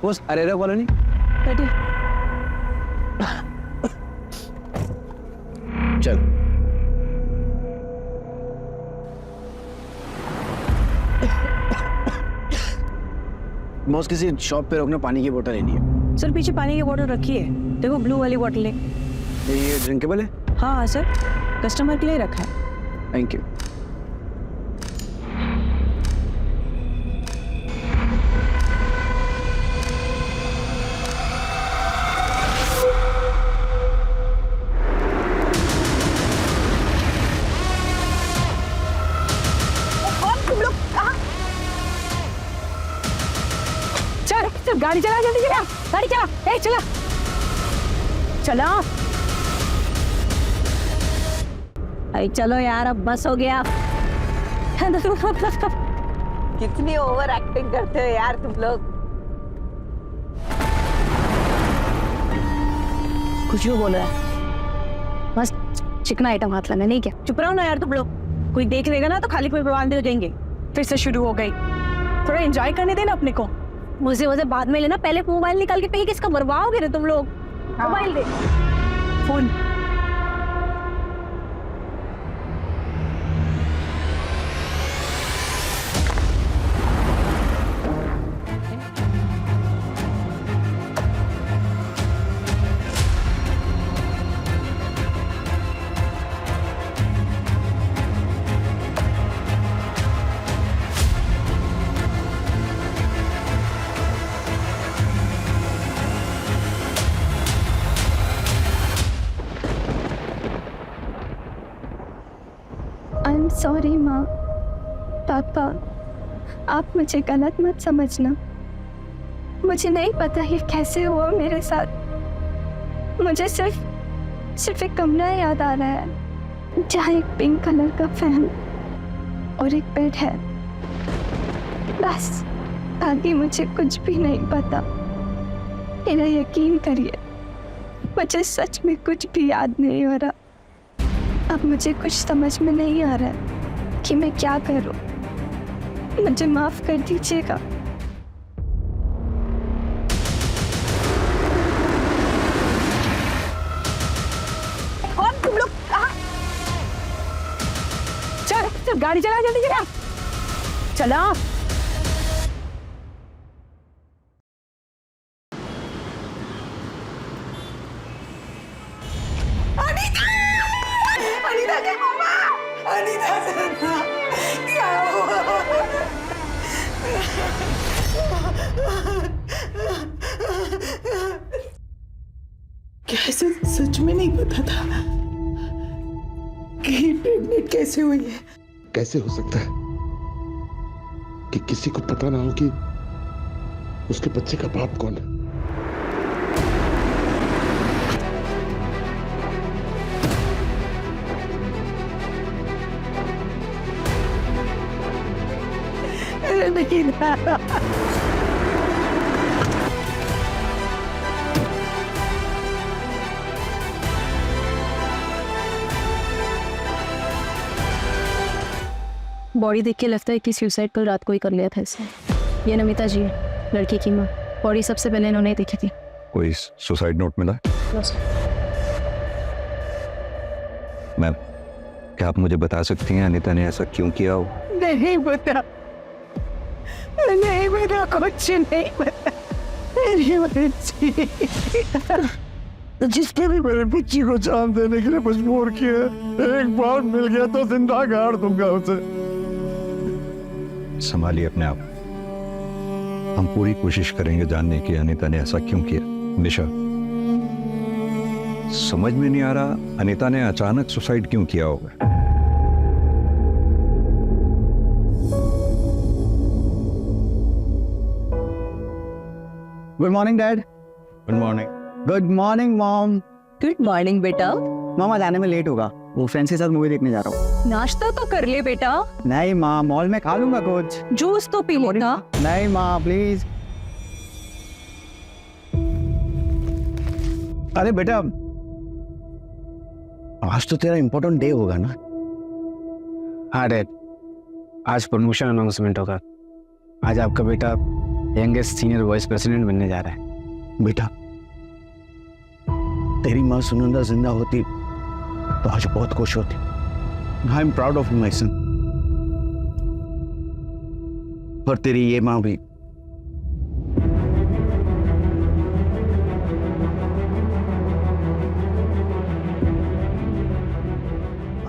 Post Arera colony. बैठिए। चल boss, किसी शॉप पे रोकना, पानी की बोतल लेनी है। सर पीछे पानी की बोतल रखी है, देखो ब्लू वाली बोतल है। ये ड्रिंकेबल है? हाँ सर, कस्टमर के लिए रखा है। Thank you. चल गाड़ी चला, जल्दी चला, गाड़ी चला, ए चला चला। अरे चलो यार, अब बस हो गया। कितनी ओवर एक्टिंग करते हो यार तुम लोग। कुछ भी बोल रहा है, बस चिकना आइटम हाथ लगा, नहीं क्या? चुप रहो ना यार तुम लोग, कोई देख लेगा ना तो खाली कोई बर्बाद हो जाएंगे। फिर से शुरू हो गई, थोड़ा एंजॉय करने देना अपने को। मुझे बाद में लेना, पहले मोबाइल निकाल के पे किसका बर्बाद हो तुम लोग। मोबाइल दे, फोन। सॉरी माँ, पापा, आप मुझे गलत मत समझना। मुझे नहीं पता ये कैसे हुआ मेरे साथ। मुझे सिर्फ एक कमरा याद आ रहा है जहाँ एक पिंक कलर का फैन और एक बेड है, बस। बाकी मुझे कुछ भी नहीं पता। मेरा यकीन करिए, मुझे सच में कुछ भी याद नहीं हो रहा। अब मुझे कुछ समझ में नहीं आ रहा है कि मैं क्या करूं। मुझे माफ कर दीजिएगा। कौन तुम लोग? चल गाड़ी चला, जल्दी चला, चला। अनीता के मामा, अनीता सन्ना, क्या हुआ? कैसे सच में नहीं पता था कि प्रेग्नेंट कैसे हुई है। कैसे हो सकता है कि किसी को पता ना हो कि उसके बच्चे का बाप कौन है? नहीं ना। बॉडी देख के लगता है कि सुसाइड कल रात को ही कर लिया था इसने। ये नमिता जी है, लड़की की माँ। बॉडी सबसे पहले इन्होंने ही देखी थी। कोई सुसाइड नोट मिला? मैम, क्या आप मुझे बता सकती हैं अनीता ने ऐसा क्यों किया हो? नहीं बता, नहीं बता, कुछ नहीं बता। मेरी बच्ची, जिसने भी मेरे बच्ची को जान देने के लिए मजबूर किया, एक बार मिल गया तो जिंदा गाड़ दूंगा उसे। संभालिए अपने आप। हम पूरी कोशिश करेंगे जानने की अनीता ने ऐसा क्यों किया। निशा, समझ में नहीं आ रहा अनीता ने अचानक सुसाइड क्यों किया होगा। Good morning dad. Good morning. Good morning mom. Good morning बेटा। मामा जाने में लेट होगा, वो फ्रेंड्स के साथ मूवी देखने जा रहा हूँ। नाश्ता तो कर ले बेटा। नहीं माँ, मॉल में खा लूंगा कुछ। जूस तो पी लेना। नहीं माँ प्लीज। अरे बेटा, आज तो तेरा इम्पोर्टेंट डे होगा ना? हाँ डैड, आज प्रमोशन अनाउंसमेंट होगा। आज आपका बेटा यंगेस्ट सीनियर वाइस प्रेसिडेंट बनने जा रहा है। बेटा, तेरी माँ सुनंदा जिंदा होती तो आज बहुत खुश होती। I am proud of my son. और तेरी ये माँ भी।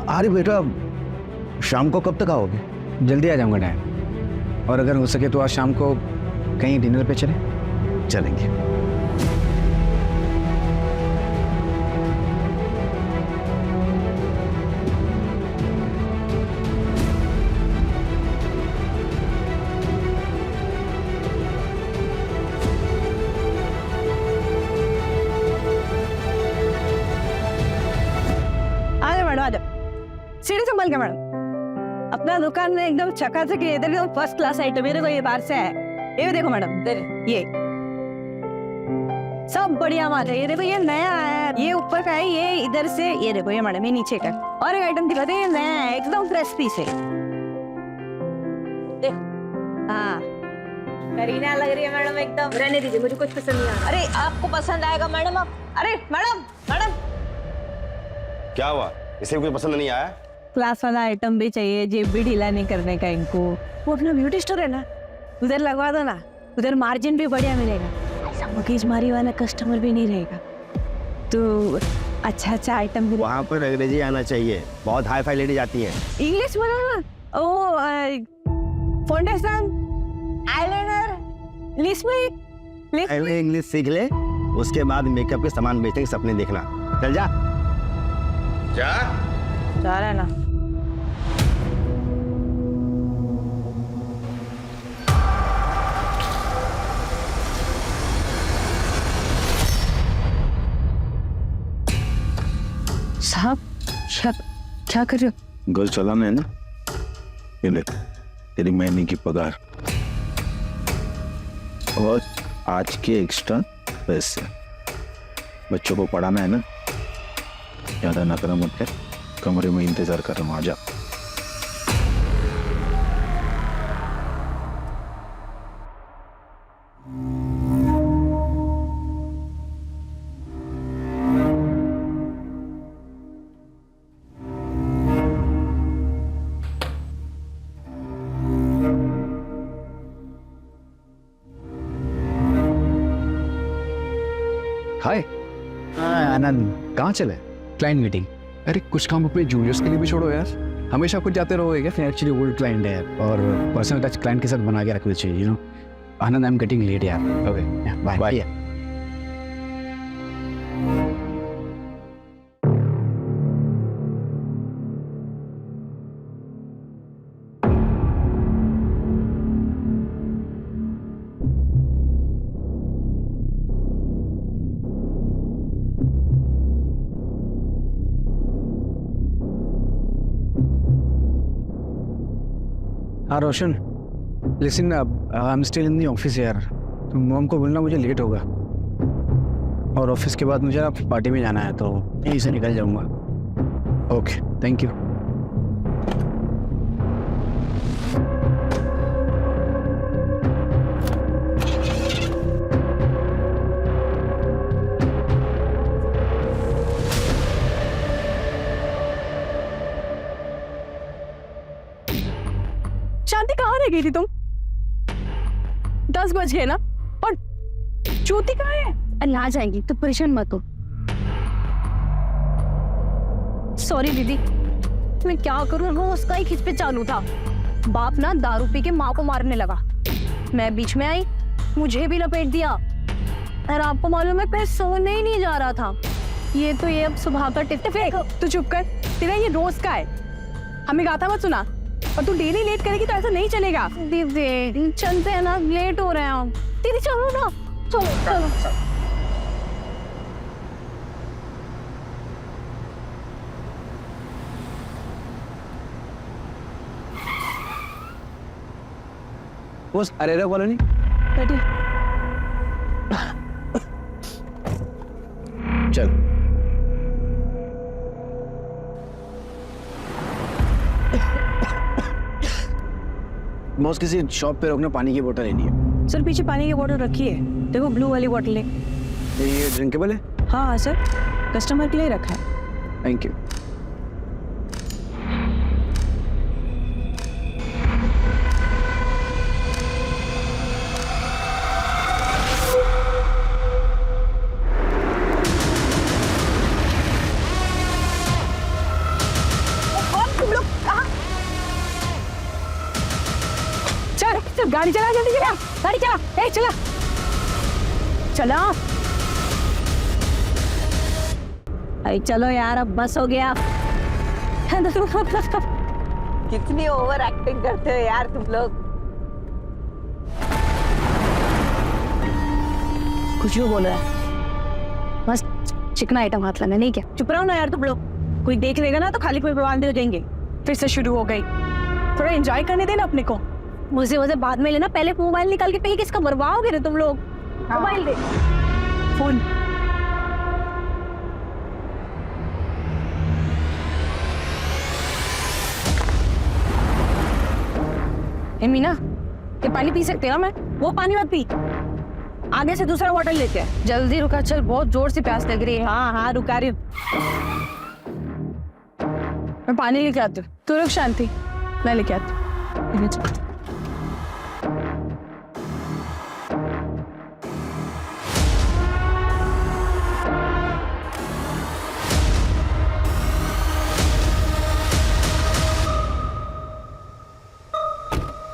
अरे बेटा, शाम को कब तक आओगे? जल्दी आ जाऊंगा डैड, और अगर हो सके तो आज शाम को कहीं डिनर पे चले। चलेंगे। आ जाओ, सीढ़ी संभाल के मैडम। अपना दुकान में एकदम चकाचक है, इधर एकदम फर्स्ट क्लास आइटम। मेरे को ये बाहर से है, ये देखो मैडम, ये सब बढ़िया माल है। ये देखो, ये नया है, ये ऊपर का है, ये इधर से, ये देखो ये मैडम, ये नीचे का। और एक आइटम दिखाते हैं, ये नया है, एकदम फ्रेश पीस है। हाँ, करीना लग रही है मैडम एकदम। रहने दीजिए, मुझे कुछ पसंद नहीं आ रहा। अरे आपको पसंद आएगा मैडम। आप अरे मैडम, मैडम क्या हुआ? इसे कुछ पसंद नहीं आया? क्लास वाला आइटम भी चाहिए, जेब भी ढीला नहीं करने का इनको। वो अपना ब्यूटी स्टोर है ना, उधर लगवा दो ना, उधर मार्जिन भी बढ़िया मिलेगा, ऐसा मगजमारी वाला कस्टमर भी नहीं रहेगा। तो अच्छा आइटम भी। वहाँ पर अंग्रेजी आना चाहिए, बहुत हाई फाई लेडी जाती हैं। इंग्लिश बोलो ना। ओ फाउंडेशन, आईलाइनर, लिपस्टिक। पहले इंग्लिश सीख ले, उसके बाद मेकअप के सामान बेचने के सपने देखना। चल जा जा जा रहा है ना। साहब, क्या कर रहे हो? घर चलाना है ना, ये ले तेरी महीने की पगार और आज के एक्स्ट्रा पैसे। बच्चों को पढ़ाना है ना, ज्यादा ना करना मत कर। कमरे में इंतजार कर रहा हूँ, आजा। हाय आनंद, कहाँ चले? Client meeting. अरे कुछ काम अपने जूनियर्स के लिए भी छोड़ो यार, हमेशा कुछ जाते रहोगे क्या? एक्चुअली ओल्ड क्लाइंट है और पर्सनल टच क्लाइंट के साथ बना के रखना चाहिए, you know. Anand, I am getting late यार। Okay, bye bye. हाँ Roshan, listen, I am still in the office यार। तो मॉम को बोलना मुझे लेट होगा, और ऑफिस के बाद मुझे ना पार्टी में जाना है, तो यहीं से निकल जाऊंगा। Okay, thank you. शांति, कहाँ रह गई थी तुम? 10 बज गए ना, और ज्योति कहाँ है? अरे आ जाएंगी, तो परेशान मत हो। सॉरी दीदी, मैं क्या करूं, वो उसका ही खिंच पे चालू था। बाप ना दारू पी के माँ को मारने लगा, मैं बीच में आई, मुझे भी लपेट दिया। और आपको मालूम है, मैं सोने ही नहीं जा रहा था। ये तो ये अब सुबह का टिप फेंक। तू चुप कर, तेरा ये रोज का है। हमें गाता मत सुना, और तू डेली लेट करेगी तो ऐसा नहीं चलेगा। दीदी चलते हैं ना, लेट हो रहे हैं हम। दीदी चलो ना, चलो चलो। बस अरेरा कॉलोनी। बैठिए। चल। बॉस किसी शॉप पे रोकना, पानी की बोतल लेनी है। सर पीछे पानी की बोतल रखी है, देखो ब्लू वाली बोतल है। ये ड्रिंकेबल है? हाँ सर, कस्टमर के लिए रखा है। Thank you. चल गाड़ी चला, जल्दी चला, गाड़ी चला, ए चला चला। अरे चलो यार, अब बस हो गया। कितनी ओवर एक्टिंग करते हो यार तुम लोग। कुछ क्यों बोल रहा है? बस चिकना आइटम हाथ लगा, नहीं क्या? चुप रहो ना यार तुम लोग, कोई देख लेगा ना तो खाली कोई बर्बाद हो जाएंगे। फिर से शुरू हो गई, थोड़ा एंजॉय करने देना अपने को। मुझे बाद में लेना, पहले मोबाइल निकाल के पे किसका बर्बाद हो तुम लोग। मोबाइल दे, फोन। ए मीना, ये पानी पी सकते ना? मैं वो पानी मत पी, आगे से दूसरा बॉटल लेते हैं। जल्दी रुका, चल बहुत जोर से प्यास लग रही है। हाँ हाँ रुका रही हूँ, मैं पानी लेके आती हूँ। तू रुक शांति, मैं लेके आती हूँ।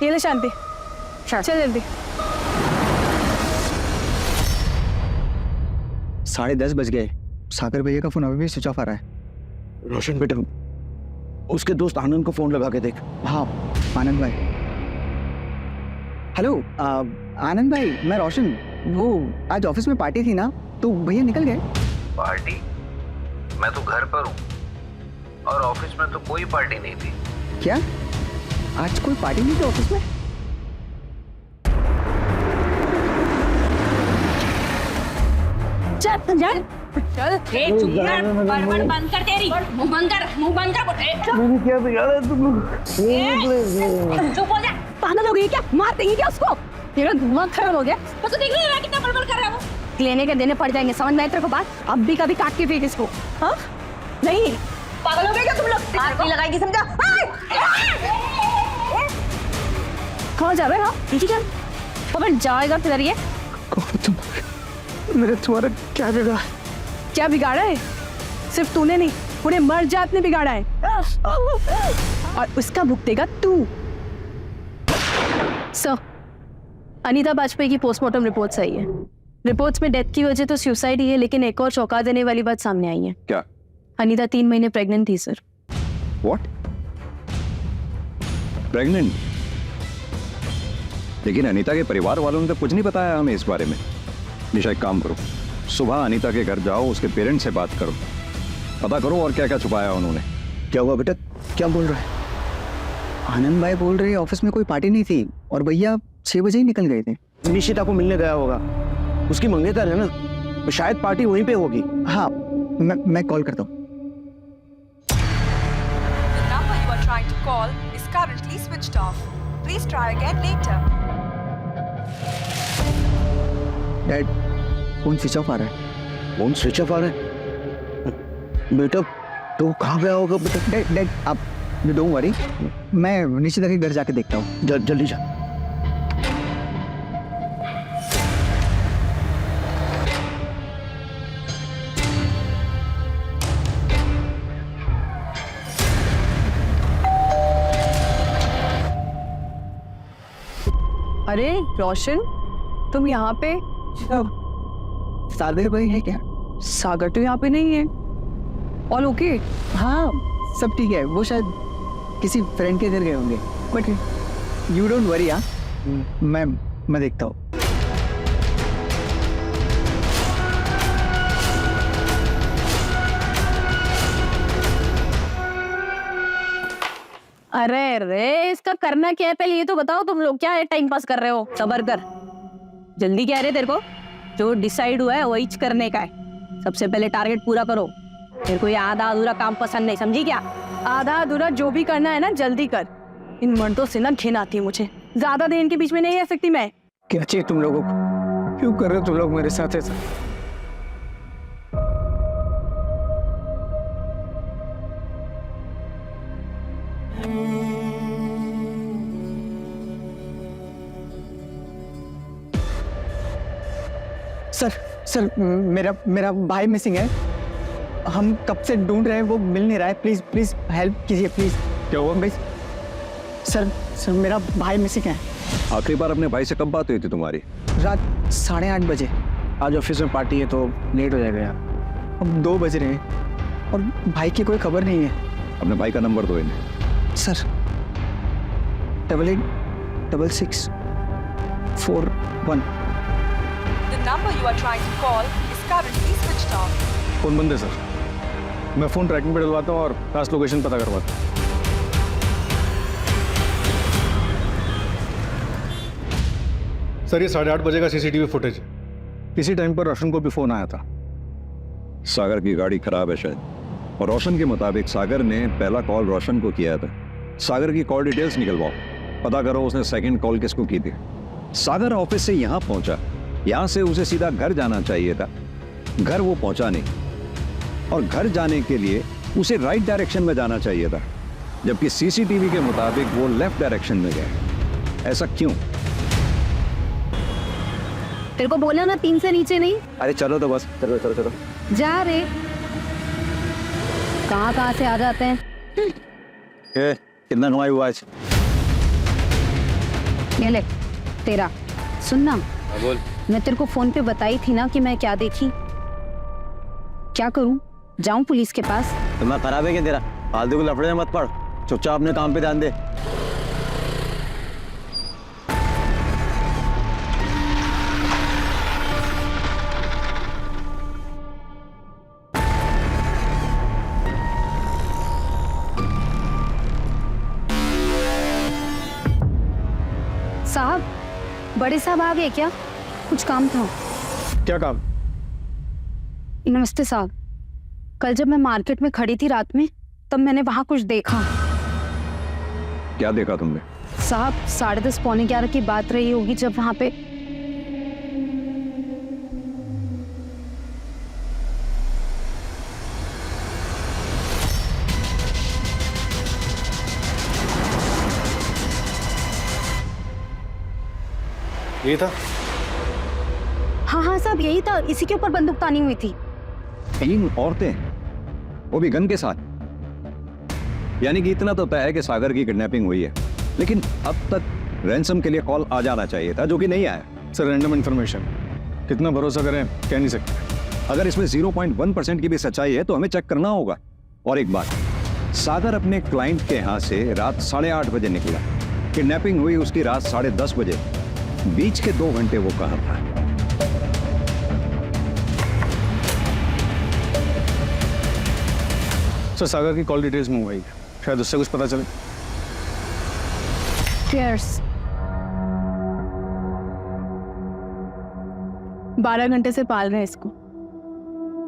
ये ले शांति, चल जल्दी। 10:30 बज गए, सागर भैया का फोन अभी भी स्विच ऑफ आ रहा है। रोशन बेटा, उसके दोस्त आनंद को फोन लगा के देख। हाँ आनंद भाई। हेलो आनंद भाई, मैं रोशन। वो आज ऑफिस में पार्टी थी ना, तो भैया निकल गए। पार्टी? मैं तो घर पर हूँ और ऑफिस में तो कोई पार्टी नहीं थी। क्या आज कोई पार्टी नहीं थी ऑफिस में? चल चल चल, चुप कर, बड़बड़ बंद कर, तेरी मुंह बंद कर, मुंह बंद कर। मैंने क्या बिगाड़ा तुम लोग? चुप हो जा, पागल हो गई क्या? मार देंगे क्या उसको? तेरा दिमाग खराब हो गया। बस देख रही है कितना बड़बड़ कर रहा है वो। लेने के देने पड़ जाएंगे, समझ में आए तेरे को बात? अब भी कभी काट के फेंक इसको। हाँ नहीं, पागल हो गए क्या तुम लोग? हाथ नहीं लगाएगी समझा? कहाँ जा रहे हो? पीछे चल, पकड़ जाएगा फिर। ये मैंने तुम्हारा क्या बिगाड़ा? क्या बिगाड़ा है? सिर्फ तूने नहीं, पूरे मर्द जात ने बिगाड़ा है, और उसका भुगतेगा तू। सर, अनीता बाजपेयी की पोस्टमार्टम रिपोर्ट सही है। रिपोर्ट्स में डेथ की वजह तो सुसाइड ही है, लेकिन एक और चौंका देने वाली बात सामने आई है। क्या? अनीता 3 महीने प्रेग्नेंट थी सर। व्हाट? प्रेग्नेंट? लेकिन अनीता के परिवार वालों ने तो कुछ नहीं बताया हमें इस बारे में। निशा एक काम करो, सुबह अनीता के घर जाओ, उसके पेरेंट्स से बात करो, पता करो और क्या क्या छुपाया उन्होंने। क्या हुआ बेटा, क्या बोल रहा है? आनंद भाई बोल रहे ऑफिस में कोई पार्टी नहीं थी और भैया 6 बजे ही निकल गए थे। निशिता को मिलने गया होगा, उसकी मंगेतर है ना, तो शायद पार्टी वहीं पे होगी। हाँ मैं कॉल करता हूँ। The number you are trying to call is currently switched off. Please try again later. Dad, phone switch off आ रहा है। फोन स्विच ऑफ आ रहा है? बेटा तो कहाँ गया होगा बेटा? डैड आप डोंट वरी, मैं निशिता के घर जाके देखता हूँ। जल्दी जा। अरे रोशन, तुम यहाँ पे? सागर भाई है क्या? सागर तो यहाँ पे नहीं है। All okay? हाँ सब ठीक है, वो शायद किसी फ्रेंड के घर गए होंगे, बट यू डोंट वरी। हाँ मैं देखता हूँ। अरे रे, इसका करना क्या है पहले ये तो बताओ। तुम लोग क्या है टाइम पास कर रहे हो? सबर कर, जल्दी क्या है रे तेरे को? जो डिसाइड हुआ है वही करने का है। सबसे पहले टारगेट पूरा करो। तेरे को ये आधा अधूरा काम पसंद नहीं, समझी क्या? आधा अधूरा जो भी करना है ना जल्दी कर। इन मर्दों से ना घिन आती है मुझे। ज्यादा देर इनके बीच में नहीं रह सकती मैं। क्या चाहिए तुम लोगों को? क्यों कर रहे हो तुम लोग मेरे साथ ऐसा? सर मेरा मेरा भाई मिसिंग है। हम कब से ढूंढ रहे हैं, वो मिल नहीं रहा है। प्लीज प्लीज हेल्प कीजिए प्लीज। क्या हुआ? प्लीज सर मेरा भाई मिसिंग है। आखिरी बार अपने भाई से कब बात हुई थी तुम्हारी? रात 8:30 बजे। आज ऑफिस में पार्टी है तो लेट हो जाएगा यार। अब 2 बज रहे हैं और भाई की कोई खबर नहीं है। अपने भाई का नंबर दो इन्हें। Sir 8866 41। The number you are trying to call is currently switched off. Phone बंद है सर। मैं फोन ट्रैकिंग पे डलवाता हूँ और लास्ट लोकेशन पता करवाता हूँ। सर ये 8:30 बजे का सीसीटीवी फुटेज। इसी टाइम पर रोशन को भी फोन आया था। सागर की गाड़ी खराब है शायद, और रोशन के मुताबिक सागर ने पहला कॉल रोशन को किया था। सागर की कॉल डिटेल्स निकलवाओ, पता करो उसने सेकंड कॉल किसको की थी। सागर ऑफिस से यहाँ पहुंचा, यहाँ से उसे सीधा घर जाना चाहिए था, घर वो पहुंचा नहीं, और घर जाने के लिए उसे राइट डायरेक्शन में जाना चाहिए था, जबकि सीसीटीवी के मुताबिक वो लेफ्ट डायरेक्शन में गए। ऐसा क्यों? तेरे को बोला ना 3 से नीचे नहीं। अरे चलो तो बस, चलो चलो चलो। जा रे, कहाँ से आ जाते हैं। कितना कमाई हुआ आज? ये ले तेरा। सुनना, बोल। मैं तेरे को फोन पे बताई थी ना कि मैं क्या देखी। क्या करूं? जाऊं पुलिस के पास? तुम्हारा खराब है क्या तेरा? फालतू को लफड़े में मत पड़, चुपचाप अपने काम पे ध्यान दे। साहब, बड़े साहब आ गए क्या? कुछ काम था। क्या काम? नमस्ते साहब, कल जब मैं मार्केट में खड़ी थी रात में, तब मैंने वहां कुछ देखा। क्या देखा तुमने? साहब 10:30 पौने 11 की बात रही होगी जब वहां पे ये था। हाँ साहब यही था, इसी के ऊपर बंदूक तानी हुई थी। 3 औरतें, वो भी गन के साथ। यानी कि इतना तो तय है कि सागर की किडनैपिंग हुई है, लेकिन अब तक रैंसम के लिए कॉल आ जाना चाहिए था, जो कि नहीं आया। सर रैंडम इन्फॉर्मेशन, कितना भरोसा करें कह नहीं सकते। अगर इसमें 0.1% की भी सच्चाई है तो हमें चेक करना होगा। और एक बात, सागर अपने क्लाइंट के यहाँ से रात 8:30 बजे निकला, किडनैपिंग हुई उसकी रात 10:30 बजे। बीच के 2 घंटे वो कहाँ था? सर सागर की कॉल डिटेल्स मंगवाई है, शायद उससे कुछ पता चले। Cheers। 12 घंटे से पाल रहे हैं इसको,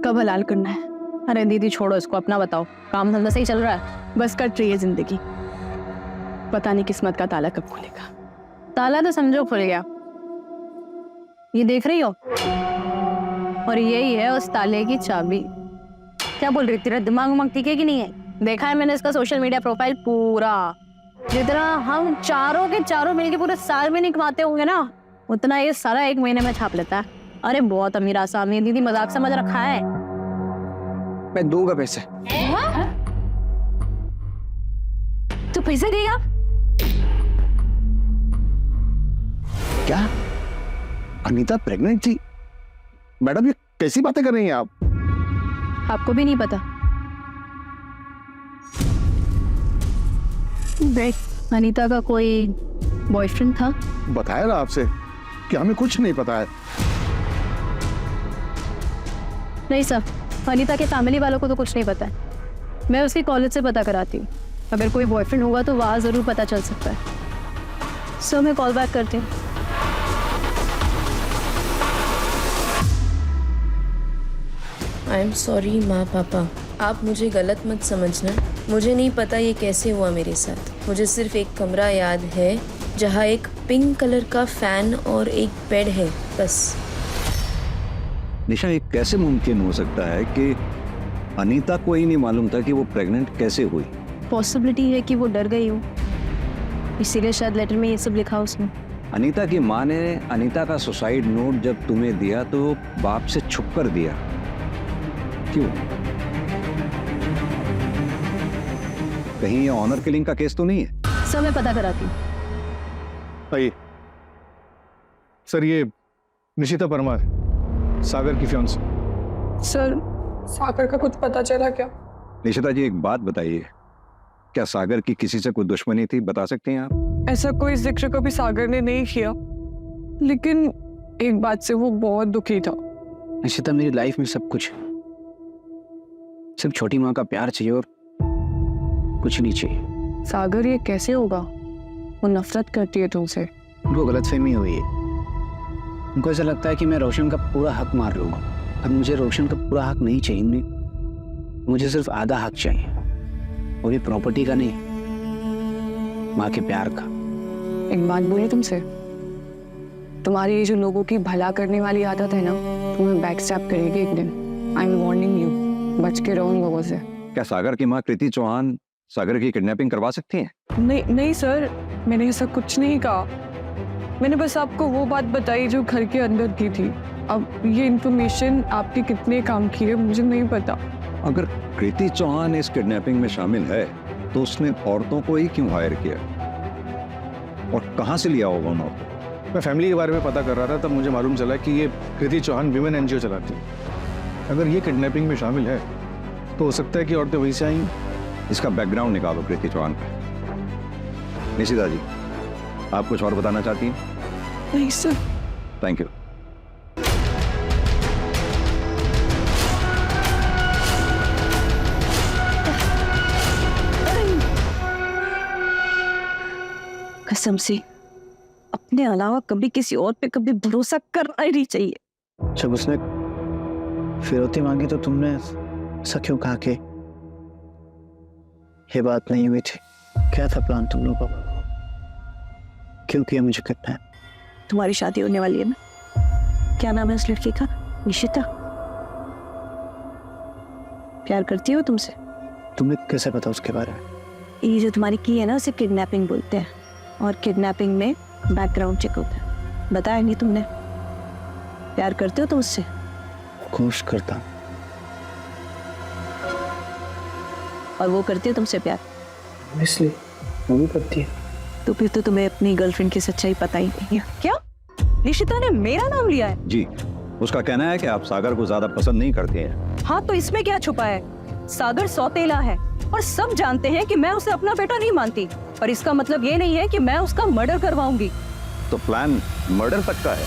कब हलाल करना है? अरे दीदी छोड़ो इसको, अपना बताओ। काम धंधा सही चल रहा है? बस कट रही है जिंदगी, पता नहीं किस्मत का ताला कब खुलेगा। ताला तो समझो खुल गया, ये देख रही हो, और यही है उस ताले की चाबी। क्या बोल रही, तेरा दिमाग उमाग ठीक है कि नहीं है? देखा है मैंने इसका सोशल मीडिया प्रोफाइल पूरा, जितना हम चारों के चारों मिलके पूरे साल में नहीं कमाते होंगे ना, उतना ये सारा 1 महीने में छाप लेता है। अरे बहुत अमीर आसामी है दीदी, मजाक समझ रखा है। मैं दूंगा पैसे। तू पैसे देगा? क्या अनीता प्रेग्नेंट थी? मैडम ये कैसी बातें कर रही हैं आप? आपको भी नहीं पता? देख, अनीता का कोई बॉयफ्रेंड था। बताया ना आपसे कि हमें कुछ नहीं पता है। नहीं सर, अनीता के फैमिली वालों को तो कुछ नहीं पता है। मैं उसके कॉलेज से पता कराती हूँ, अगर कोई बॉयफ्रेंड होगा तो वहाँ जरूर पता चल सकता है। सो मैं कॉल बैक करती हूँ। आई एम सॉरी माँ पापा, आप मुझे गलत मत समझना। मुझे नहीं पता ये कैसे हुआ मेरे साथ। मुझे सिर्फ एक कमरा याद है जहाँ एक पिंक कलर का फैन और एक बेड है, बस। निशा, ये कैसे मुमकिन हो सकता है कि अनीता को ही नहीं मालूम था कि वो प्रेग्नेंट कैसे हुई? पॉसिबिलिटी है कि वो डर गई हो, इसीलिए शायद लेटर में ये सब लिखा उसने। अनीता की माँ ने अनीता का सुसाइड नोट जब तुम्हें दिया तो बाप से छुप कर दिया, क्यों? कहीं ये ऑनर किलिंग का केस तो नहीं है? सर मैं पता कराती हूँ। आइए सर, ये निशिता परमार, सागर की फियांसी। सर, सागर का कुछ पता चला क्या? निशिता जी, एक बात बताइए, क्या सागर की किसी से कोई दुश्मनी थी? बता सकते हैं आप? ऐसा कोई जिक्र कभी सागर ने नहीं किया, लेकिन एक बात से वो बहुत दुखी था। निशिता, मेरी लाइफ में सब कुछ, सिर्फ छोटी माँ का प्यार चाहिए और कुछ नहीं चाहिए। सागर, ये कैसे होगा? वो नफरत करती है तुमसे। उनको गलतफहमी हुई है। उनको ऐसा लगता है कि मैं रोशन का पूरा हक मार लूँगा, पर मुझे रोशन का पूरा हक नहीं चाहिए। मुझे सिर्फ आधा हक चाहिए, वो भी प्रॉपर्टी का नहीं, माँ के प्यार का। एक बात बोलूं तुमसे, तुम्हारी ये जो लोगों की भला करने वाली आदत है ना, तुम्हें बैक स्टैप करेगी एक दिन। आई एम वार्निंग यू, बच के रहो उन लोगों से। क्या सागर की माँ कृति चौहान सागर की किडनैपिंग करवा सकती हैं? नहीं सर, मैंने ऐसा कुछ नहीं कहा। मैंने बस आपको वो बात बताई जो घर के अंदर की थी। अब ये इन्फॉर्मेशन आपके कितने काम की है मुझे नहीं पता। अगर कृति चौहान इस किडनैपिंग में शामिल है तो उसने औरतों को ही क्यों हायर किया और कहां से लिया होगा उन औरतों को? मैं फैमिली के बारे में पता कर रहा था, तब मुझे मालूम चला कि ये कृति चौहान विमेन एनजीओ चलाती है। अगर ये किडनैपिंग में शामिल है तो हो सकता है कि औरतें वहीं से आई। इसका बैकग्राउंड निकालो कृति चौहान का। निशिता जी, आप कुछ और बताना चाहती हैं? नहीं सर। Thank you. कसम से अपने अलावा कभी किसी और पे कभी भरोसा करना ही नहीं चाहिए। जब उसने फिरौती मांगी तो तुमने ऐसा क्यों कहा कि ये बात नहीं हुई थी? क्या था प्लान तुम लोगों का? क्यों किया मुझे किडनैप? तुम्हारी शादी होने वाली है ना, क्या नाम है उस लड़की का? निशिता। प्यार करती हो तुमसे? तुम्हें कैसे पता उसके बारे में? ये जो तुम्हारी की है ना, उसे किडनैपिंग बोलते हैं, और किडनैपिंग में बैकग्राउंड चेक होता है। बताया नहीं तुमने? प्यार करते हो तुम उससे? कोशिश करता। और वो करती है तुमसे प्यार? इसलिए वो भी करती है। तो फिर तो तुम्हें अपनी गर्लफ्रेंड की सच्चाई पता ही नहीं है। क्या निशिता ने मेरा नाम लिया है? जी, उसका कहना है कि आप सागर को ज्यादा पसंद नहीं करते हैं। हाँ, तो इसमें क्या छुपा है? सागर सौतेला है और सब जानते हैं कि मैं उसे अपना बेटा नहीं मानती, पर इसका मतलब ये नहीं है कि मैं उसका मर्डर करवाऊंगी। तो प्लान मर्डर तक का है?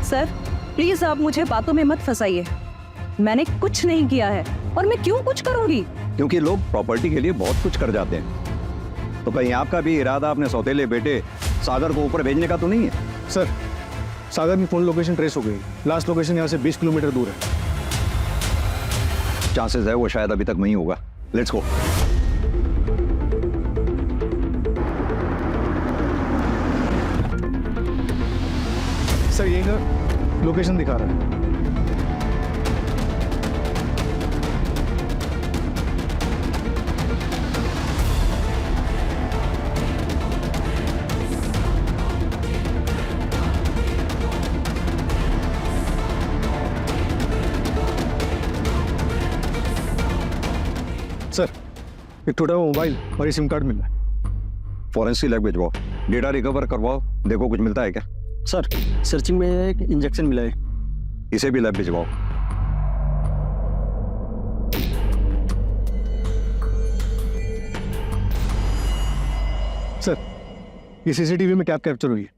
सर प्लीज आप मुझे बातों में मत फंसाइए। मैंने कुछ नहीं किया है, और मैं क्यों कुछ करूंगी? क्योंकि लोग प्रॉपर्टी के लिए बहुत कुछ कर जाते हैं। तो कहीं आपका भी इरादा अपने सौतेले बेटे सागर को ऊपर भेजने का तो नहीं है? सर, सागर की फोन लोकेशन ट्रेस हो गई। लास्ट लोकेशन यहाँ से 20 किलोमीटर दूर है। चांसेस है वो शायद अभी तक वहीं होगा। Let's go. सर, यही का लोकेशन दिखा रहा है। सर, एक टूटा हुआ मोबाइल और ये सिम कार्ड मिला है। फॉरेंसिक लैब भिजवाओ, डेटा रिकवर करवाओ, देखो कुछ मिलता है क्या। सर, सर्चिंग में एक इंजेक्शन मिला है। इसे भी लैब भिजवाओ। सर, ये सीसीटीवी में कैप कैप्चर हुई है।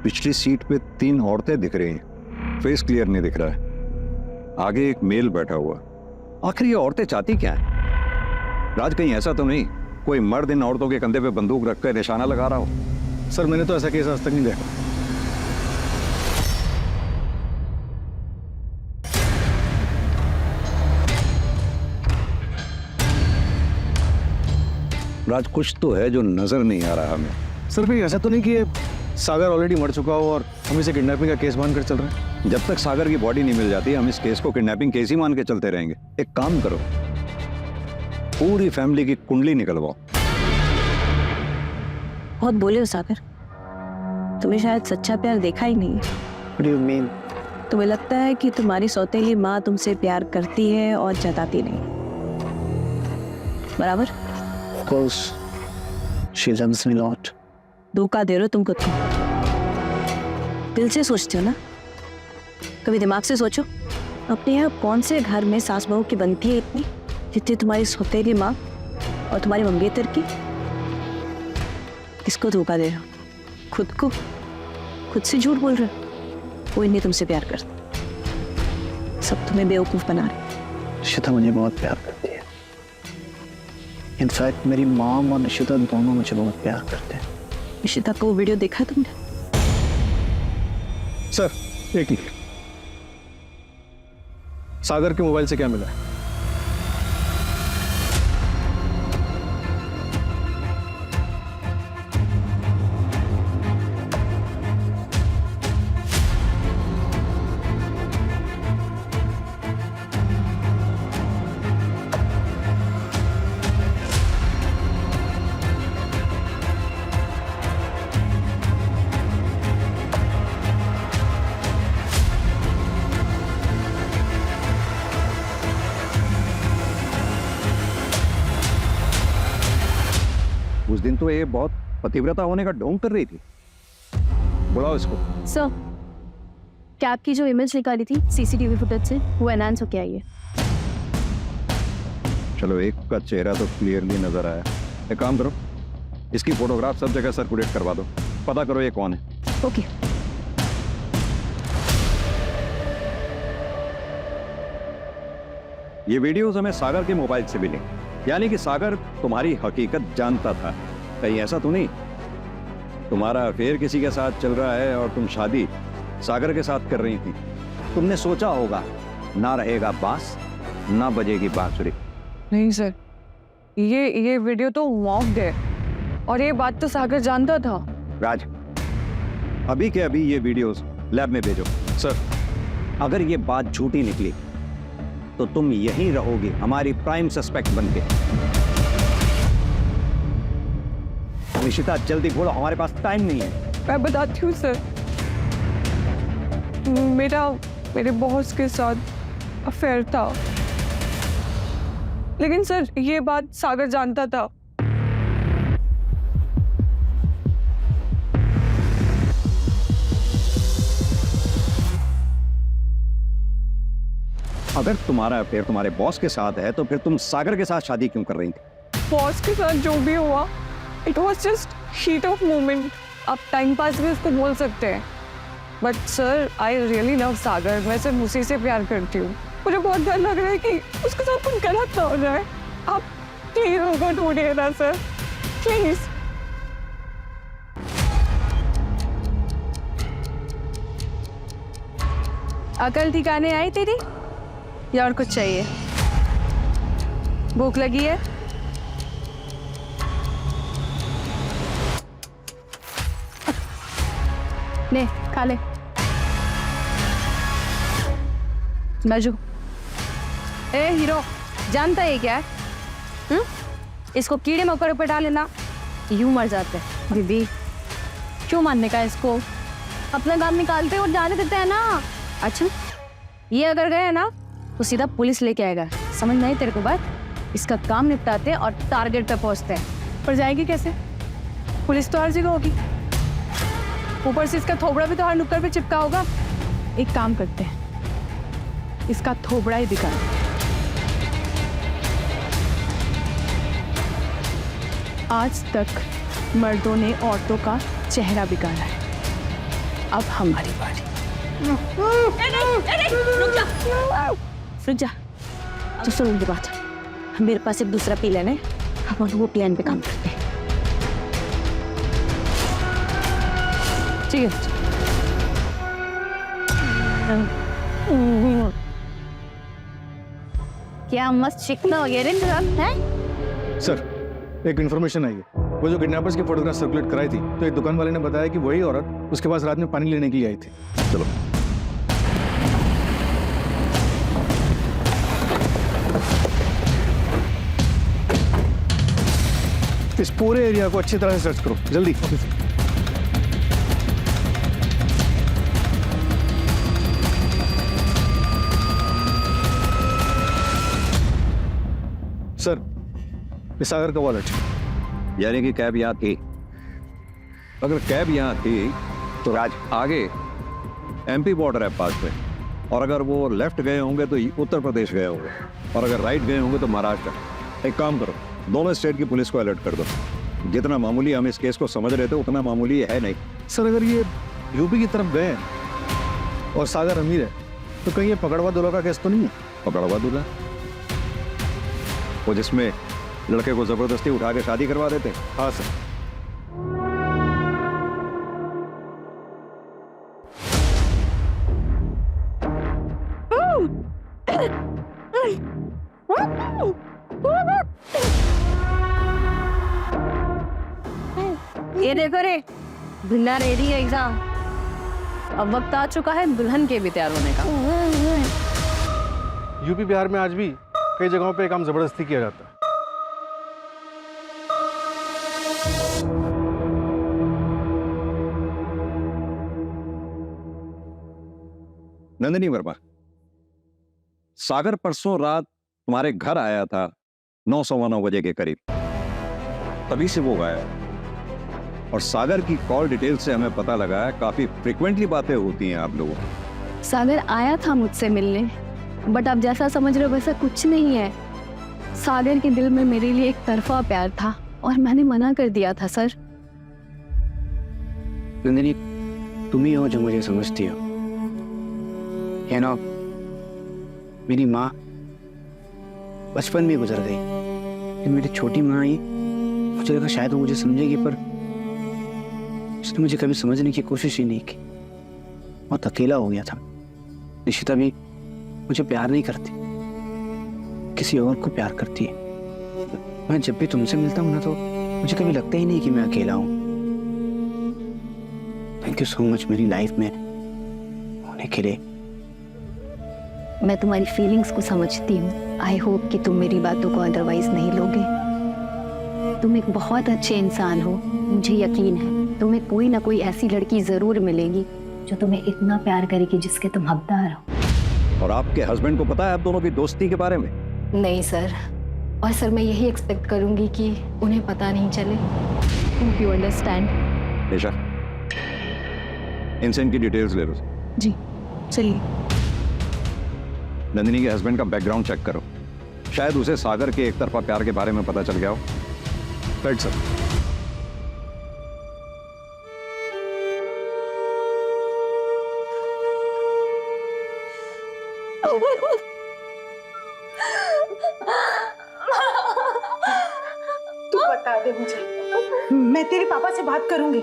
पिछली सीट पे 3 औरतें दिख रही हैं, फेस क्लियर नहीं दिख रहा है। आगे एक मेल बैठा हुआ। आखिर ये औरतें चाहती क्या है? राज, कहीं ऐसा तो नहीं कोई मर्द इन औरतों के कंधे पे बंदूक रखकर निशाना लगा रहा हो? सर, मैंने तो ऐसा केस आज तक नहीं देखा। राज कुछ तो है जो नजर नहीं आ रहा हमें। सर भाई ऐसा तो नहीं कि ये सागर ऑलरेडी मर चुका हो और हम इसे किडनैपिंग का केस मानकर चल रहे हैं? जब तक सागर की बॉडी नहीं मिल जाती हम इस केस को किडनैपिंग केस ही मान के चलते रहेंगे। एक काम करो, पूरी फैमिली की कुंडली निकलवाओ। बहुत बोले हो सागर, तुम्हें शायद सच्चा प्यार देखा ही नहीं है। What do you mean? तुम्हें लगता है कि तुम्हारी सौतेली माँ तुमसे प्यार करती है और जताती नहीं, बराबर? Of course, she loves me a lot. धोखा दे रहे हो तुम खुद को। दिल से सोचते हो ना, कभी दिमाग से सोचो। अपने यहाँ कौन से घर में सास बहू की बनती है इतनी जितनी तुम्हारी सौतेली माँ और तुम्हारी मंगेतर की? किसको धोखा दे रहे हो? खुद को? खुद से झूठ बोल रहे हो? कोई नहीं तुमसे प्यार करता, सब तुम्हें बेवकूफ बना रहे। निशिता मुझे बहुत प्यार करती है। इनफैक्ट मेरी मॉम और निशिता दोनों मुझे बहुत प्यार करते हैं। निशिता का वो वीडियो देखा तुमने? सर एक मिनट, सागर के मोबाइल से क्या मिला है? उस दिन तो ये बहुत पतिव्रता होने का ढोंग कर रही थी। बुलाओ इसको। सर, कैब की जो इमेज निकाली थी सीसीटीवी फुटेज से, वो एनहांस होके आई है। चलो, एक का चेहरा तो क्लियरली नजर आया। एक काम करो, इसकी फोटोग्राफ सब जगह सर्कुलेट करवा दो, पता करो ये कौन है। ओके। ये वीडियोस हमें सागर के मोबाइल से मिले, यानी कि सागर तुम्हारी हकीकत जानता था। कहीं ऐसा तो नहीं तुम्हारा अफेयर किसी के साथ चल रहा है और तुम शादी सागर के साथ कर रही थी? तुमने सोचा होगा ना रहेगा बांस ना बजेगी बांसुरी। नहीं सर, ये वीडियो तो मॉक्ड है और ये बात तो सागर जानता था। राज, अभी के अभी ये वीडियोस लैब में भेजो। सर, अगर ये बात झूठी निकली तो तुम यहीं रहोगे हमारी प्राइम सस्पेक्ट बनके। निशिता जल्दी बोलो, हमारे पास टाइम नहीं है। मैं बताती हूँ सर, मेरे बॉस के साथ अफेयर था, लेकिन सर ये बात सागर जानता था। अगर तुम्हारा अफेयर तुम्हारे बॉस के साथ है तो फिर तुम सागर के साथ शादी क्यों कर रही थी? बॉस के साथ जो भी हुआ, it was just heat of moment. आप टाइम पास भी उसको बोल सकते हैं, but sir I really love Sagar. मैं सिर्फ उसी से प्यार करती हूँ। मुझे बहुत डर लग रहा है कि उसके साथ कुछ गलत ना हो जाए। आप प्लीज उनको ढूंढिए ना सर, प्लीज। अकल ठिकाने आई तेरी या और कुछ चाहिए? भूख लगी है? ले खा ले। मजू, ए हीरो, जानता है क्या है? इसको कीड़े मकोड़े पे डाले ना, यूं मर जाते हैं। दीदी क्यों मारने का इसको? अपना काम निकालते और जाने देते हैं ना। अच्छा, ये अगर गए ना तो सीधा पुलिस लेके आएगा, समझ नहीं तेरे को बात? इसका काम निपटाते हैं और टारगेट पे पहुंचते हैं। पर जाएगी कैसे? पुलिस तो हर जगह होगी, ऊपर से इसका थोबड़ा भी तो हर नुक्कड़ पे चिपका होगा। एक काम करते हैं, इसका थोबड़ा ही दिखा। आज तक मर्दों ने औरतों का चेहरा बिगाड़ा है, अब हमारी बारी। रुक जा, तो सुन मेरी बात, मेरे पास एक दूसरा प्लान है, हम वो प्लान पे काम करते हैं। ठीक है? क्या मस्त चिकना वगैरह है? सर, एक इन्फॉर्मेशन आई है, वो जो किडनैपर्स की फोटोग्राफ सर्कुलेट कराई थी, तो एक दुकान वाले ने बताया कि वही औरत उसके पास रात में पानी लेने के लिए आई थी। चलो इस पूरे एरिया को अच्छी तरह से सर्च करो, जल्दी। सर, ये सागर का वॉलेट। यानी कि कैब यहाँ थी। अगर कैब यहाँ थी तो राज आगे एमपी बॉर्डर है पास में, और अगर वो लेफ्ट गए होंगे तो उत्तर प्रदेश गए होंगे, और अगर राइट गए होंगे तो महाराष्ट्र। एक काम करो, दोनों स्टेट की पुलिस को अलर्ट कर दो। जितना मामूली हम इस केस को समझ रहे थे उतना मामूली है नहीं। सर, अगर ये यूपी की तरफ गए हैं और सागर अमीर है, तो कहीं ये पकड़वा दूल्हा का केस तो नहीं है? पकड़वा दूल्हा, वो जिसमें लड़के को जबरदस्ती उठा के शादी करवा देते। हाँ सर। ये देखो रे, दुल्हा रेडी है एग्जाम। अब वक्त आ चुका है दुल्हन के भी तैयार होने का। यूपी बिहार में आज भी कई जगहों पे काम जबरदस्ती किया जाता है। नंदिनी वर्मा, सागर परसों रात तुम्हारे घर आया था 9:15 बजे के करीब, तभी से वो गायब। और सागर की कॉल डिटेल से हमें पता लगा है काफी फ्रिक्वेंटली बातें होती हैं आप लोगों की। सागर आया था मुझसे मिलने, बट आप जैसा समझ रहे हो वैसा कुछ नहीं है। सागर के दिल में मेरे लिए एक तरफा प्यार था और मैंने मना कर दिया था सर। नंदिनी, तुम ही हो जो मुझे समझती हो। यू नो, मेरी माँ बचपन में गुजर गई, लेकिन मेरी छोटी माँ ही, मुझे लगा शायद वो मुझे समझेगी, पर उसने मुझे कभी समझने की कोशिश ही नहीं की। बहुत अकेला हो गया था। निशिता भी मुझे प्यार नहीं करती, किसी और को प्यार करती है। मैं जब भी तुमसे मिलता हूँ ना, तो मुझे कभी लगता ही नहीं कि मैं अकेला हूँ। थैंक यू सो मच मेरी लाइफ में होने के लिए। मैं तुम्हारी फीलिंग्स को समझती हूँ। आई होप कि तुम मेरी बातों को अदरवाइज नहीं लोगे। तुम एक बहुत अच्छे इंसान हो, मुझे यकीन है तुम्हें कोई ना कोई ऐसी लड़की जरूर मिलेगी जो तुम्हें इतना प्यार करेगी जिसके तुम हकदार हो। और आपके हस्बैंड को पता है आप दोनों की दोस्ती के बारे में? नहीं सर, और सर मैं यही एक्सपेक्ट करूंगी कि उन्हें पता नहीं चले। You understand? निशा, इनसे इनकी डिटेल्स ले लो। जी चलिए। नंदिनी के हस्बैंड का बैकग्राउंड चेक करो, शायद उसे सागर के एक तरफा प्यार के बारे में पता चल गया हो। Right sir. तू बता दे मुझे, मैं तेरे पापा से बात करूंगी,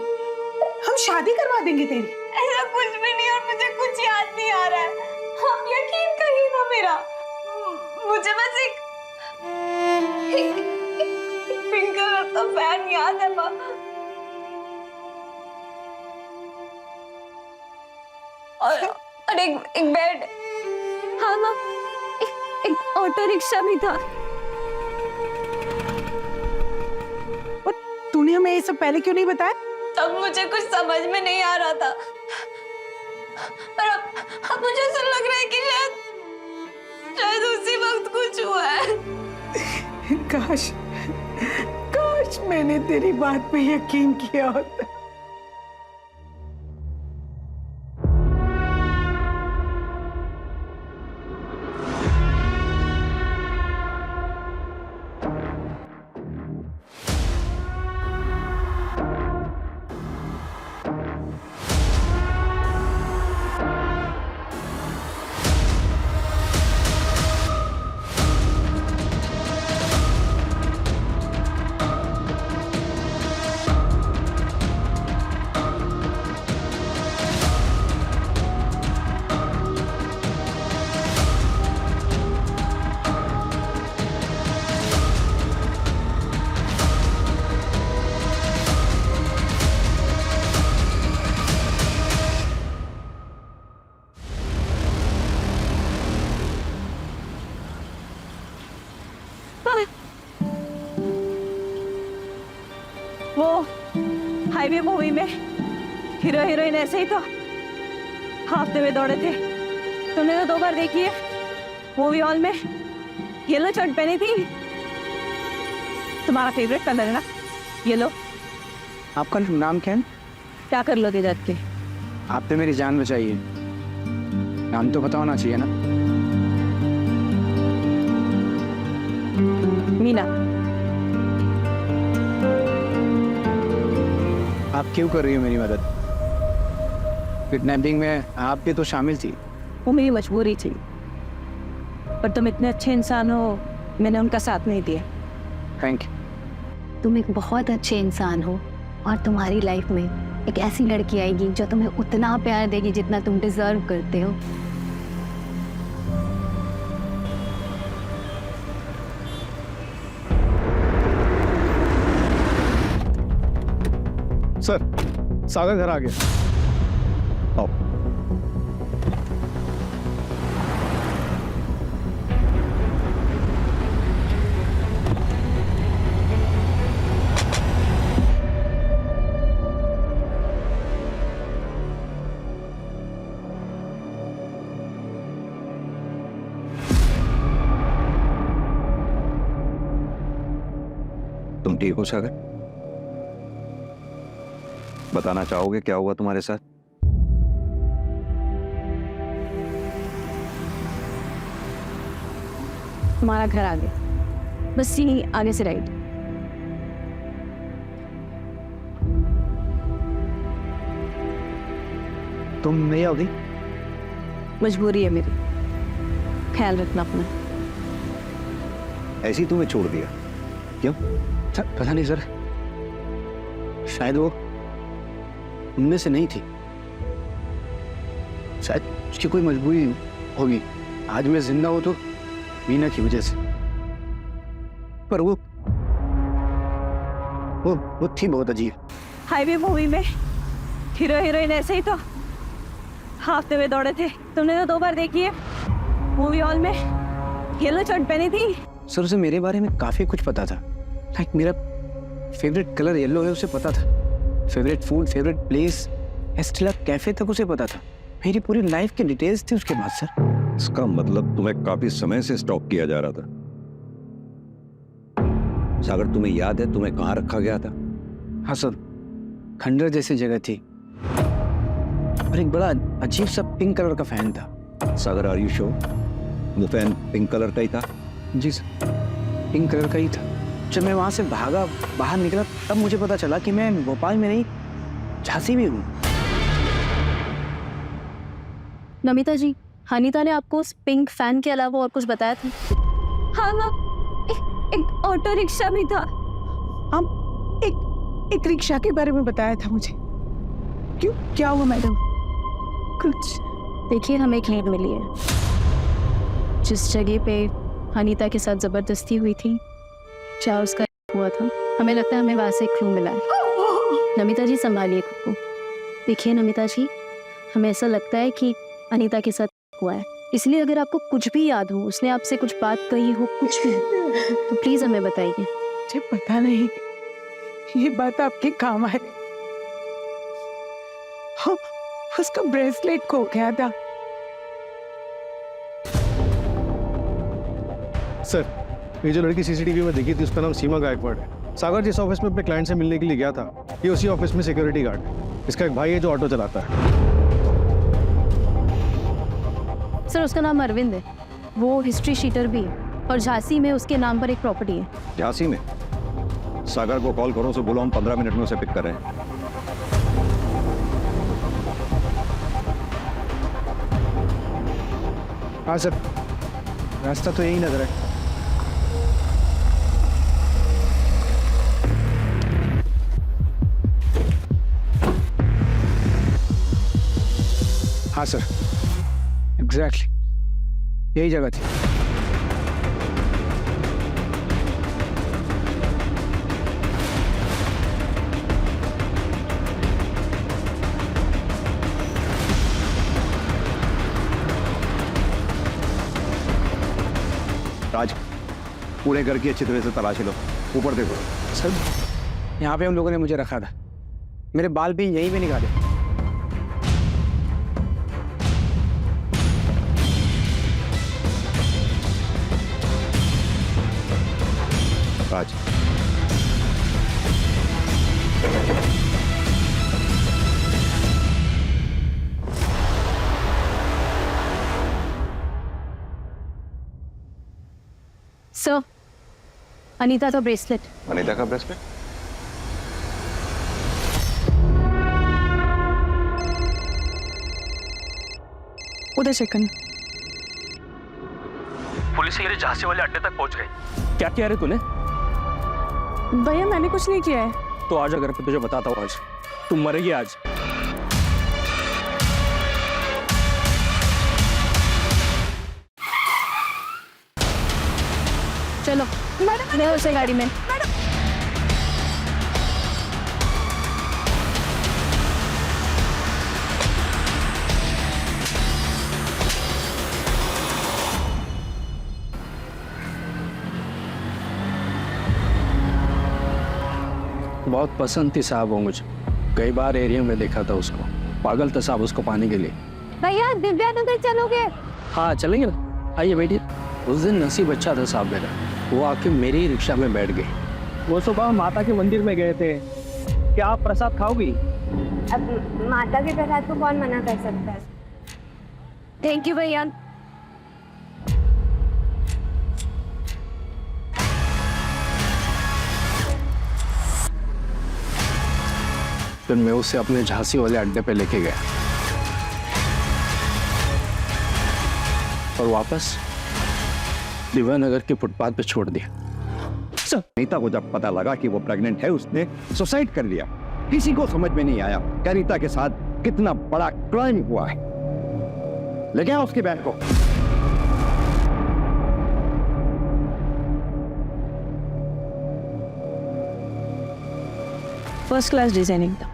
हम शादी करवा देंगे तेरी। ऐसा कुछ भी नहीं और मुझे कुछ याद नहीं आ रहा है। आप यकीन करिए ना मेरा, मुझे बस एक पिंक कलर का फैन याद है पापा, और एक बेड। हाँ माँ, एक ऑटो रिक्शा भी था। और तूने हमें ये सब पहले क्यों नहीं बताया? तब मुझे कुछ समझ में नहीं आ रहा था, पर अब मुझे ऐसा लग रहा है कि शायद उसी वक्त कुछ हुआ है। काश मैंने तेरी बात पे यकीन किया होता। हाईवे मूवी में हीरो हीरोइन ऐसे ही तो हाफते में दौड़े थे। तुमने तो 2 बार देखी है मूवी हॉल में, येलो शर्ट पहनी थी। तुम्हारा फेवरेट कलर है ना येलो। आपका नाम क्या है? क्या कर लोगे जाके के? आपने मेरी जान बचाई है, नाम तो पता होना चाहिए ना। मीना। आप क्यों कर रही हो मेरी मदद? किडनैपिंग में आप भी तो शामिल थी। वो मेरी मजबूरी थी, पर तुम इतने अच्छे इंसान हो, मैंने उनका साथ नहीं दिया। Thank you. तुम एक बहुत अच्छे इंसान हो और तुम्हारी लाइफ में एक ऐसी लड़की आएगी जो तुम्हें उतना प्यार देगी जितना तुम डिजर्व करते हो। सर, सागर घर आ गया। आओ। तुम ठीक हो सागर? बताना चाहोगे क्या हुआ तुम्हारे साथ? तुम्हारा घर आ गया, बस यहीं आगे से राइट। तुम नहीं आओगी? मजबूरी है मेरी, ख्याल रखना अपना। ऐसे ही तुम्हें छोड़ दिया क्यों? सर पता नहीं सर, शायद वो उनमें से नहीं थी, शायद उसकी कोई मजबूरी होगी। आज मैं जिंदा हूं तो मीना की वजह से, पर वो थी बहुत अजीब। हाईवे मूवी में हीरो हीरोइन ऐसे ही तो हाफते में दौड़े थे। तुमने तो 2 बार देखी है मूवी हॉल में, येलो शर्ट पहनी थी। सर उसे मेरे बारे में काफी कुछ पता था। लाइक मेरा फेवरेट कलर येलो है उसे पता था, favourite food, favourite place, Estella cafe तक उसे पता था। मेरी पूरी लाइफ की डिटेल्स थी उसके बाद सर। इसका मतलब तुम्हें काफी समय से स्टॉक किया जा रहा था। सागर तुम्हें याद है तुम्हें कहाँ रखा गया था? हाँ सर, खंडर जैसी जगह थी और एक बड़ा अजीब सा पिंक कलर का फैन था। सागर आर यू श्योर वो फैन पिंक कलर का ही था? जी सर, पिंक कलर का ही था। जब मैं वहां से भागा बाहर निकला तब मुझे पता चला कि मैं भोपाल में नहीं झांसी में हूँ। नमिता जी, हनीता ने आपको उस पिंक फैन के अलावा और कुछ बताया था? हाँ हाँ, एक ऑटो रिक्शा भी था। हम एक रिक्शा के बारे में बताया था मुझे। क्यों, क्या हुआ मैडम? कुछ देखिए, हमें एक लीड मिली है। जिस जगह पे हनीता के साथ जबरदस्ती हुई थी, क्या उसका हुआ था, हमें लगता है हमें वहां से एक क्लू मिला है। नमिता जी संभालिए खुद को। देखिए नमिता जी, हमें ऐसा लगता है कि अनीता के साथ हुआ है, इसलिए अगर आपको कुछ भी याद हो, उसने आपसे कुछ बात कही हो, कुछ भी, तो प्लीज हमें बताइए। मुझे पता नहीं ये बात आपके काम आए। हाँ, उसका ब्रेसलेट खो गया था। सर, ये जो लड़की सीसीटीवी में दिखी थी उसका नाम सीमा गायकवाड़ है। सागर जिस ऑफिस में अपने क्लाइंट से मिलने के लिए गया था, ये उसी ऑफिस में सिक्योरिटी गार्ड है। इसका एक भाई है जो ऑटो चलाता है। सर उसका नाम अरविंद है, वो हिस्ट्री शीटर भी है और झांसी में उसके नाम पर एक प्रॉपर्टी है। झांसी में? सागर को कॉल करो, उसे बोलो हम 15 मिनट में उसे पिक कर रहे हैं। हाँ सर, रास्ता तो यही नजर है। हाँ सर, एग्जैक्टली यही जगह थी। राज, पूरे घर की अच्छी तरह से तलाशी लो, ऊपर देखो। सर यहाँ पे उन लोगों ने मुझे रखा था, मेरे बाल भी यहीं पे निकाले। राज, सर, अनीता का ब्रेसलेट। अनीता का ब्रेसलेट? उधर चेक करना। पुलिस ये झांसी वाले अड्डे तक पहुंच गई। क्या किया रे तूने? भैया मैंने कुछ नहीं किया है। तो आजा घर पे, तुझे बताता हूँ आज। तुम मरेगी आज। चलो मैं उसे गाड़ी में। बहुत पसंद थी साहब वो मुझे, कई बार एरिया में देखा था उसको, पागल था साहब उसको पाने के लिए। भैया दिव्या नगर चलोगे? हाँ चलेंगे ना, आइए बैठिए। उस दिन नसीब अच्छा था साहब मेरा, वो आके मेरी ही रिक्शा में बैठ गई। वो सुबह माता के मंदिर में गए थे। क्या आप प्रसाद खाओगी? अब माता के प्रसाद को कौन मना कर सकता है? थैंक यू भैया। फिर मैं उसे अपने झांसी वाले अड्डे पे लेके गया और वापस दिव्या नगर के फुटपाथ पे छोड़ दिया। अनीता को जब पता लगा कि वो प्रेग्नेंट है, उसने सुसाइड कर लिया। किसी को समझ में नहीं आया कि अनीता के साथ कितना बड़ा क्राइम हुआ है। ले गया उसकी बहन को। फर्स्ट क्लास डिजाइनिंग था।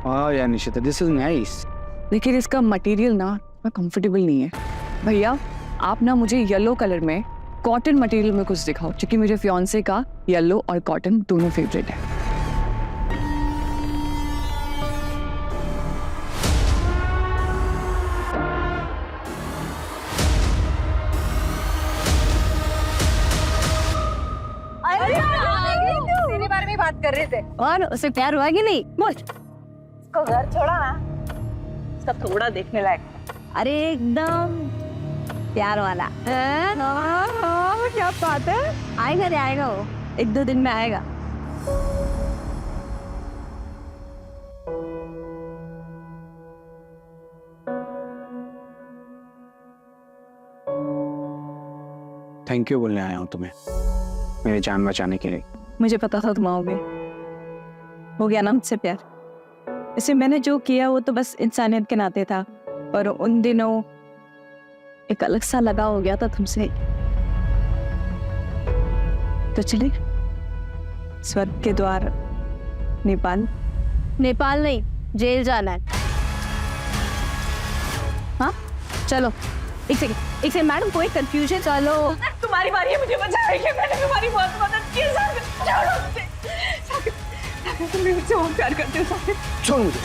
हाँ यार निशिता, दिस इज नाइस। लेकिन इसका मटेरियल ना कंफर्टेबल नहीं है। भैया आप ना मुझे येलो कलर में कॉटन मटेरियल में कुछ दिखाओ, क्योंकि मुझे फियांसे का येलो और कॉटन दोनों फेवरेट है। तेरे बारे में बात कर रहे थे। और उसे प्यार हुआ कि नहीं? बोल। उसको घर छोड़ा ना, उसका थोड़ा देखने लायक। अरे एकदम प्यार वाला। क्या बात है? आएगा रे आएगा, वो 1-2 दिन में आएगा। थैंक यू बोलने आया हूँ तुम्हें, मेरी जान बचाने के लिए। मुझे पता था तुम आओगे। हो गया ना मुझसे प्यार। इसे मैंने जो किया वो तो बस इंसानियत के नाते था, पर उन दिनों एक अलग सा लगाव हो गया था तुमसे। तो चले स्वर्ग के द्वार नेपाल। नेपाल नहीं, जेल जाना है। हाँ चलो। एक सेकंड मैडम, कोई कंफ्यूजन? चलो तुम्हारी बारी है मुझे बचाएगी। मैंने तुम्हारी बहुत मदद की। तुम मुझसे बहुत प्यार करते हो। छोड़ मुझे।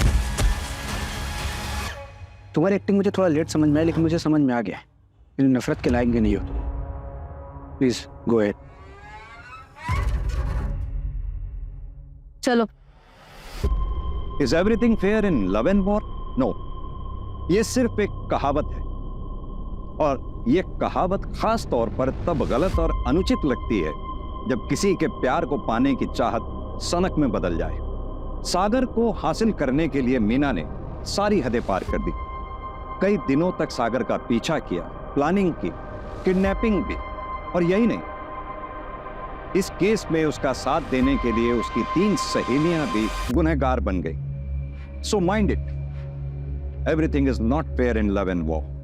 तुम्हारी एक्टिंग मुझे थोड़ा लेट समझ में आई, लेकिन मुझे समझ में आ गया। मेरी नफरत के लायक भी नहीं हो। Please go ahead. चलो। Is everything fair in love and war? No, ये सिर्फ एक कहावत है, और ये कहावत खास तौर पर तब गलत और अनुचित लगती है जब किसी के प्यार को पाने की चाहत सनक में बदल जाए। सागर को हासिल करने के लिए मीना ने सारी हदें पार कर दी। कई दिनों तक सागर का पीछा किया, प्लानिंग की, किडनैपिंग भी, और यही नहीं, इस केस में उसका साथ देने के लिए उसकी 3 सहेलियां भी गुनहगार बन गई। So mind it, everything is not fair in love and war.